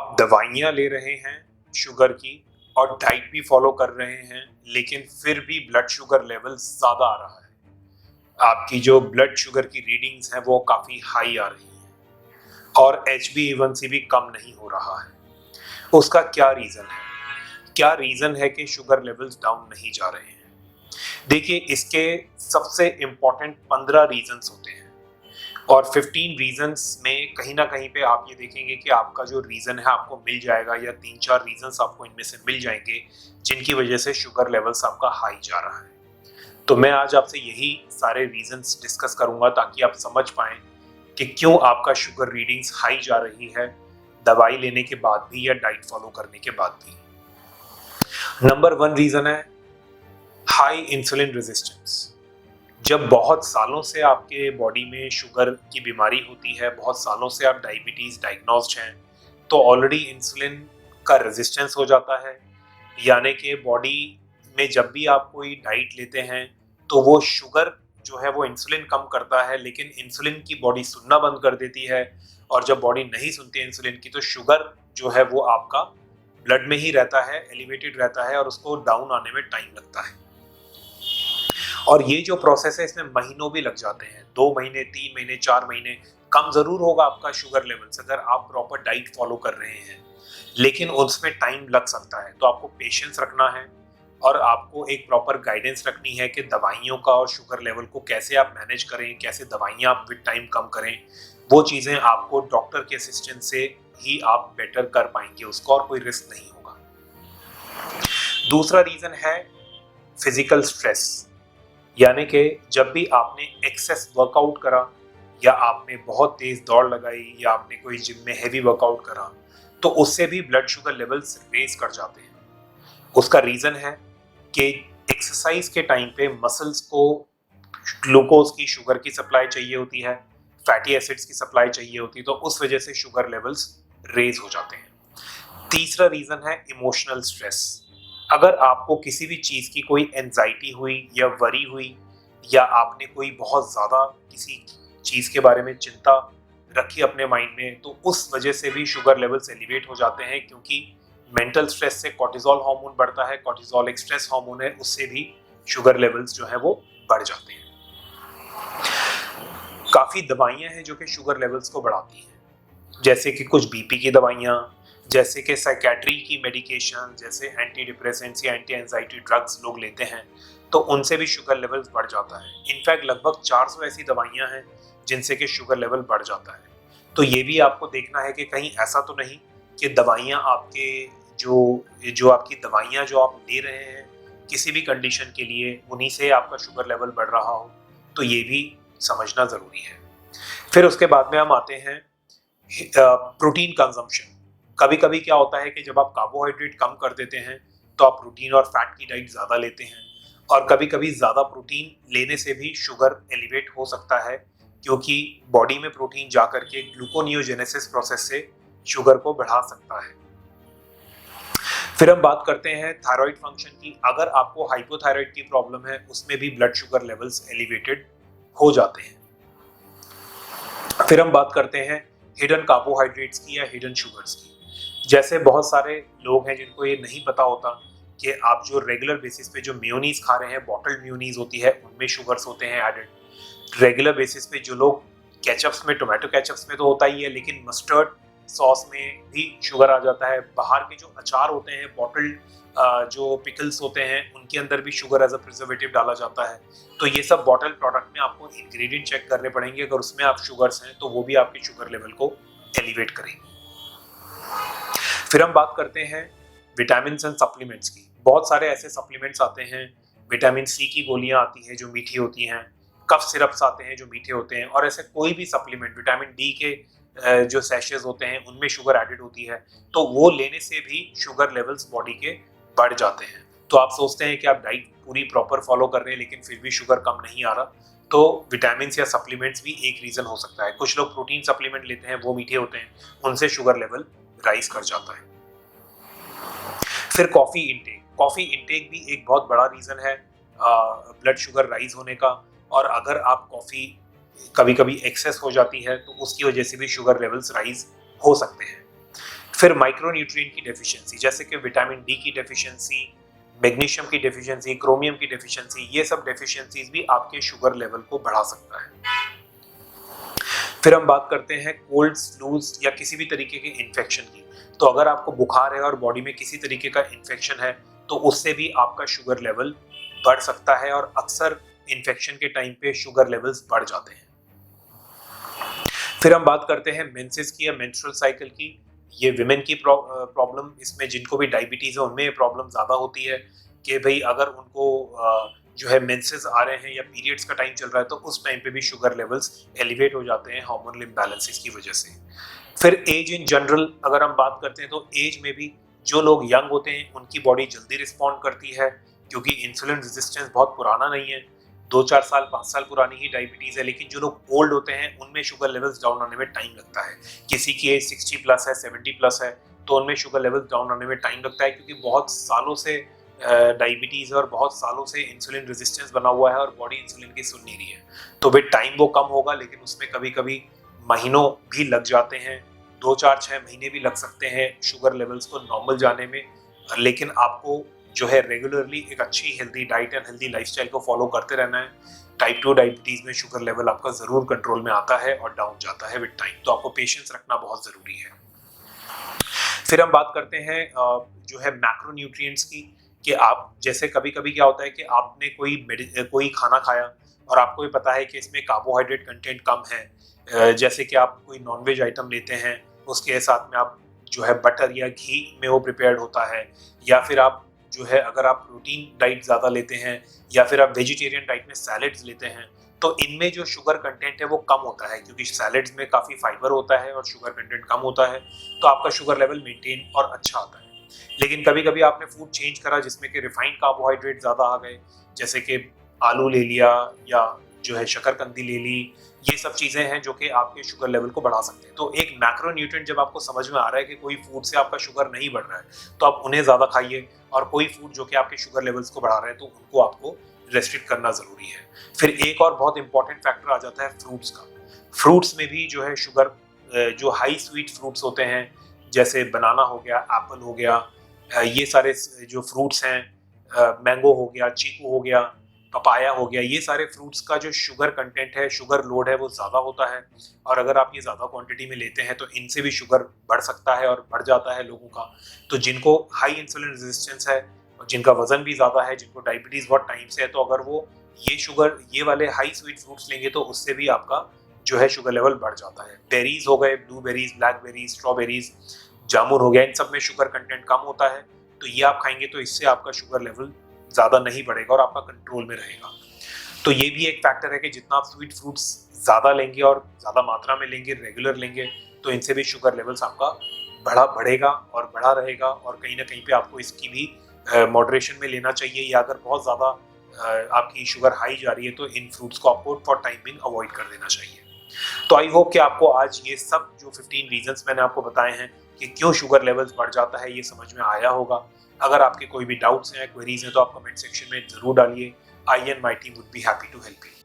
आप दवाइयाँ ले रहे हैं शुगर की और डाइट भी फॉलो कर रहे हैं, लेकिन फिर भी ब्लड शुगर लेवल ज़्यादा आ रहा है, आपकी जो ब्लड शुगर की रीडिंग्स हैं वो काफ़ी हाई आ रही हैं और HbA1c भी कम नहीं हो रहा है। उसका क्या रीज़न है? क्या रीज़न है कि शुगर लेवल्स डाउन नहीं जा रहे हैं? देखिए, इसके सबसे इम्पोर्टेंट 15 रीज़न्स होते हैं और 15 रीजंस में कहीं ना कहीं पे आप ये देखेंगे कि आपका जो रीज़न है आपको मिल जाएगा या 3-4 रीजंस आपको इनमें से मिल जाएंगे जिनकी वजह से शुगर लेवल्स आपका हाई जा रहा है। तो मैं आज आपसे यही सारे रीजंस डिस्कस करूंगा ताकि आप समझ पाएं कि क्यों आपका शुगर रीडिंग्स हाई जा रही है दवाई लेने के बाद भी या डाइट फॉलो करने के बाद भी। नंबर 1 रीज़न है हाई इंसुलिन रेजिस्टेंस। जब बहुत सालों से आपके बॉडी में शुगर की बीमारी होती है, बहुत सालों से आप डायबिटीज़ डायग्नोस्ड हैं, तो ऑलरेडी इंसुलिन का रेजिस्टेंस हो जाता है, यानी कि बॉडी में जब भी आप कोई डाइट लेते हैं तो वो शुगर जो है वो इंसुलिन कम करता है, लेकिन इंसुलिन की बॉडी सुनना बंद कर देती है और जब बॉडी नहीं सुनती इंसुलिन की तो शुगर जो है वो आपका ब्लड में ही रहता है, एलिवेटेड रहता है और उसको डाउन आने में टाइम लगता है। और ये जो प्रोसेस है इसमें महीनों भी लग जाते हैं, 2 महीने, 3 महीने, 4 महीने। कम जरूर होगा आपका शुगर लेवल्स अगर आप प्रॉपर डाइट फॉलो कर रहे हैं, लेकिन उसमें टाइम लग सकता है। तो आपको पेशेंस रखना है और आपको एक प्रॉपर गाइडेंस रखनी है कि दवाइयों का और शुगर लेवल को कैसे आप मैनेज करें, कैसे दवाइयाँ आप विद टाइम कम करें। वो चीज़ें आपको डॉक्टर के असिस्टेंस से ही आप बेटर कर पाएंगे उसको और कोई रिस्क नहीं होगा। दूसरा रीज़न है फिजिकल स्ट्रेस, यानी कि जब भी आपने एक्सेस वर्कआउट करा या आपने बहुत तेज दौड़ लगाई या आपने कोई जिम में हैवी वर्कआउट करा तो उससे भी ब्लड शुगर लेवल्स रेज कर जाते हैं। उसका रीज़न है कि एक्सरसाइज के टाइम पे मसल्स को ग्लूकोज की, शुगर की सप्लाई चाहिए होती है, फैटी एसिड्स की सप्लाई चाहिए होती है, तो उस वजह से शुगर लेवल्स रेज हो जाते हैं। तीसरा रीज़न है इमोशनल स्ट्रेस। अगर आपको किसी भी चीज़ की कोई एंजाइटी हुई या वरी हुई या आपने कोई बहुत ज़्यादा किसी चीज़ के बारे में चिंता रखी अपने माइंड में, तो उस वजह से भी शुगर लेवल्स एलिवेट हो जाते हैं, क्योंकि मेंटल स्ट्रेस से कॉर्टिजोल हार्मोन बढ़ता है, कॉर्टिजोल एक स्ट्रेस हार्मोन है, उससे भी शुगर लेवल्स जो है वो बढ़ जाते हैं। काफ़ी दवाइयाँ हैं जो कि शुगर लेवल्स को बढ़ाती हैं, जैसे कि कुछ बीपी की दवाइयाँ, जैसे कि साइकेट्री की मेडिकेशन, जैसे एंटी डिप्रेसेंट्स या एंटी एंजाइटी ड्रग्स लोग लेते हैं तो उनसे भी शुगर लेवल्स बढ़ जाता है। इनफैक्ट लगभग 400 ऐसी दवाइयाँ हैं जिनसे कि शुगर लेवल बढ़ जाता है। तो ये भी आपको देखना है कि कहीं ऐसा तो नहीं कि दवाइयाँ आपके जो आपकी दवाइयाँ जो आप ले रहे हैं किसी भी कंडीशन के लिए, उन्हीं से आपका शुगर लेवल बढ़ रहा हो, तो ये भी समझना ज़रूरी है। फिर उसके बाद में हम आते हैं प्रोटीन कंजम्पशन। कभी कभी क्या होता है कि जब आप कार्बोहाइड्रेट कम कर देते हैं तो आप प्रोटीन और फैट की डाइट ज़्यादा लेते हैं, और कभी कभी ज़्यादा प्रोटीन लेने से भी शुगर एलिवेट हो सकता है, क्योंकि बॉडी में प्रोटीन जा करके ग्लूकोनियोजेनेसिस प्रोसेस से शुगर को बढ़ा सकता है। फिर हम बात करते हैं थायराइड फंक्शन की। अगर आपको हाइपोथायराइड की प्रॉब्लम है उसमें भी ब्लड शुगर लेवल्स एलिवेटेड हो जाते हैं। फिर हम बात करते हैं हिडन कार्बोहाइड्रेट्स की या हिडन शुगर्स की। जैसे बहुत सारे लोग हैं जिनको ये नहीं पता होता कि आप जो रेगुलर बेसिस पे जो मेयोनीज खा रहे हैं, बॉटल्ड मेयोनीज होती है, उनमें शुगर्स होते हैं एडेड। रेगुलर बेसिस पे जो लोग केचप्स में, टोमेटो केचप्स में तो होता ही है, लेकिन मस्टर्ड सॉस में भी शुगर आ जाता है। बाहर के जो अचार होते हैं, बॉटल्ड जो पिकल्स होते हैं, उनके अंदर भी शुगर एज अ प्रिजर्वेटिव डाला जाता है। तो ये सब बॉटल प्रोडक्ट में आपको इंग्रेडिएंट चेक करने पड़ेंगे, अगर उसमें आप शुगर्स हैं तो वो भी आपके शुगर लेवल को एलिवेट करेंगे। फिर हम बात करते हैं विटामिन एंड सप्लीमेंट्स की। बहुत सारे ऐसे सप्लीमेंट्स आते हैं, विटामिन सी की गोलियां आती हैं जो मीठी होती हैं, कफ सिरप्स आते हैं जो मीठे होते हैं, और ऐसे कोई भी सप्लीमेंट, विटामिन डी के जो सैशेज होते हैं उनमें शुगर एडेड होती है, तो वो लेने से भी शुगर लेवल्स बॉडी के बढ़ जाते हैं। तो आप सोचते हैं कि आप डाइट पूरी प्रॉपर फॉलो कर रहे हैं लेकिन फिर भी शुगर कम नहीं आ रहा, तो विटामिन या सप्लीमेंट्स भी एक रीज़न हो सकता है। कुछ लोग प्रोटीन सप्लीमेंट लेते हैं, वो मीठे होते हैं, उनसे शुगर लेवल राइज कर जाता है। फिर कॉफ़ी इंटेक। कॉफ़ी इंटेक भी एक बहुत बड़ा रीज़न है ब्लड शुगर राइज होने का, और अगर आप कॉफ़ी कभी कभी एक्सेस हो जाती है तो उसकी वजह से भी शुगर लेवल्स राइज हो सकते हैं। फिर माइक्रोन्यूट्रिएंट की डेफिशिएंसी, जैसे कि विटामिन डी की डेफिशिएंसी, मैग्नीशियम की डेफिशिएंसी, क्रोमियम की डेफिशिएंसी, ये सब डेफिशिएंसीज भी आपके शुगर लेवल को बढ़ा सकता है। फिर हम बात करते हैं कोल्ड, फ्लूज या किसी भी तरीके के इन्फेक्शन की। तो अगर आपको बुखार है और बॉडी में किसी तरीके का इन्फेक्शन है तो उससे भी आपका शुगर लेवल बढ़ सकता है, और अक्सर इन्फेक्शन के टाइम पे शुगर लेवल्स बढ़ जाते हैं। फिर हम बात करते हैं मेंसेस की या मेंस्ट्रुअल साइकिल की। ये विमेन की प्रॉब्लम, इसमें जिनको भी डायबिटीज है उनमें ये प्रॉब्लम ज़्यादा होती है कि भाई अगर उनको जो है मेंसेस आ रहे हैं या पीरियड्स का टाइम चल रहा है तो उस टाइम पे भी शुगर लेवल्स एलिवेट हो जाते हैं हार्मोनल इम्बैलेंसेस की वजह से। फिर एज इन जनरल अगर हम बात करते हैं तो एज में भी जो लोग यंग होते हैं उनकी बॉडी जल्दी रिस्पॉन्ड करती है, क्योंकि इंसुलिन रेजिस्टेंस बहुत पुराना नहीं है, 2-4 साल 5 साल पुरानी ही डायबिटीज़ है। लेकिन जो लोग ओल्ड होते हैं उनमें शुगर लेवल्स डाउन आने में टाइम लगता है। किसी की एज 60 प्लस है, 70 प्लस है, तो उनमें शुगर लेवल्स डाउन आने में टाइम लगता है, क्योंकि बहुत सालों से डायबिटीज़ और बहुत सालों से इंसुलिन रेजिस्टेंस बना हुआ है और बॉडी इंसुलिन की सुन नहीं रही है। तो विद टाइम वो कम होगा, लेकिन उसमें कभी कभी महीनों भी लग जाते हैं, 2-4-6 महीने भी लग सकते हैं शुगर लेवल्स को नॉर्मल जाने में। लेकिन आपको जो है रेगुलरली एक अच्छी healthy diet and healthy lifestyle को फॉलो करते रहना है। टाइप 2 डायबिटीज़ में शुगर लेवल आपका ज़रूर कंट्रोल में आता है और डाउन जाता है विद टाइम, तो आपको पेशेंस रखना बहुत ज़रूरी है। फिर हम बात करते हैं जो है मैक्रोन्यूट्रिएंट्स की, कि आप जैसे कभी कभी क्या होता है कि आपने कोई खाना खाया और आपको भी पता है कि इसमें कार्बोहाइड्रेट कंटेंट कम है, जैसे कि आप कोई नॉनवेज आइटम लेते हैं, उसके साथ में आप जो है बटर या घी में वो प्रिपेयर्ड होता है, या फिर आप जो है अगर आप प्रोटीन डाइट ज़्यादा लेते हैं, या फिर आप वेजिटेरियन डाइट में सैलेड्स लेते हैं, तो इनमें जो शुगर कंटेंट है वो कम होता है, क्योंकि सैलेड्स में काफ़ी फाइबर होता है और शुगर कंटेंट कम होता है, तो आपका शुगर लेवल मेंटेन और अच्छा आता है। लेकिन कभी कभी आपने फूड चेंज करा जिसमें कि रिफाइंड कार्बोहाइड्रेट ज़्यादा आ गए, जैसे कि आलू ले लिया या जो है शकरकंदी ले ली, ये सब चीज़ें हैं जो कि आपके शुगर लेवल को बढ़ा सकते हैं। तो एक मैक्रोन्यूट्रिएंट जब आपको समझ में आ रहा है कि कोई फूड से आपका शुगर नहीं बढ़ रहा है तो आप उन्हें ज़्यादा खाइए, और कोई फूड जो कि आपके शुगर लेवल्स को बढ़ा रहे हैं तो उनको आपको रेस्ट्रिक्ट करना ज़रूरी है। फिर एक और बहुत इंपॉर्टेंट फैक्टर आ जाता है फ्रूट्स का। फ्रूट्स में भी जो है शुगर, जो हाई स्वीट फ्रूट्स होते हैं जैसे बनाना हो गया, एप्पल हो गया, ये सारे जो फ्रूट्स हैं, मैंगो हो गया, चीकू हो गया, पपाया हो गया, ये सारे फ्रूट्स का जो शुगर कंटेंट है, शुगर लोड है वो ज़्यादा होता है, और अगर आप ये ज़्यादा क्वांटिटी में लेते हैं तो इनसे भी शुगर बढ़ सकता है और बढ़ जाता है लोगों का। तो जिनको हाई इंसुलिन रेजिस्टेंस है और जिनका वजन भी ज़्यादा है, जिनको डायबिटीज़ बहुत टाइम से है, तो अगर वो ये वाले हाई स्वीट फ्रूट्स लेंगे तो उससे भी आपका जो है शुगर लेवल बढ़ जाता है। बेरीज हो गए, ब्लूबेरीज, ब्लैकबेरीज, स्ट्रॉबेरीज, जामुन हो गया, इन सब में शुगर कंटेंट कम होता है, तो ये आप खाएंगे तो इससे आपका शुगर लेवल ज़्यादा नहीं बढ़ेगा और आपका कंट्रोल में रहेगा। तो ये भी एक फैक्टर है कि जितना आप स्वीट फ्रूट्स ज़्यादा लेंगे और ज़्यादा मात्रा में लेंगे, रेगुलर लेंगे, तो इनसे भी शुगर लेवल्स आपका बढ़ेगा और बढ़ा रहेगा, और कहीं ना कहीं पे आपको इसकी भी मॉडरेशन में लेना चाहिए, या अगर बहुत ज़्यादा आपकी शुगर हाई जा रही है तो इन फ्रूट्स को आपको फॉर टाइमिंग अवॉइड कर देना चाहिए। तो आई होप कि आपको आज ये सब जो 15 रीजंस मैंने आपको बताए हैं कि क्यों शुगर लेवल्स बढ़ जाता है, ये समझ में आया होगा। अगर आपके कोई भी डाउट्स हैं, क्वेरीज हैं, तो आप कमेंट सेक्शन में ज़रूर डालिए। I and my team would be happy to help you.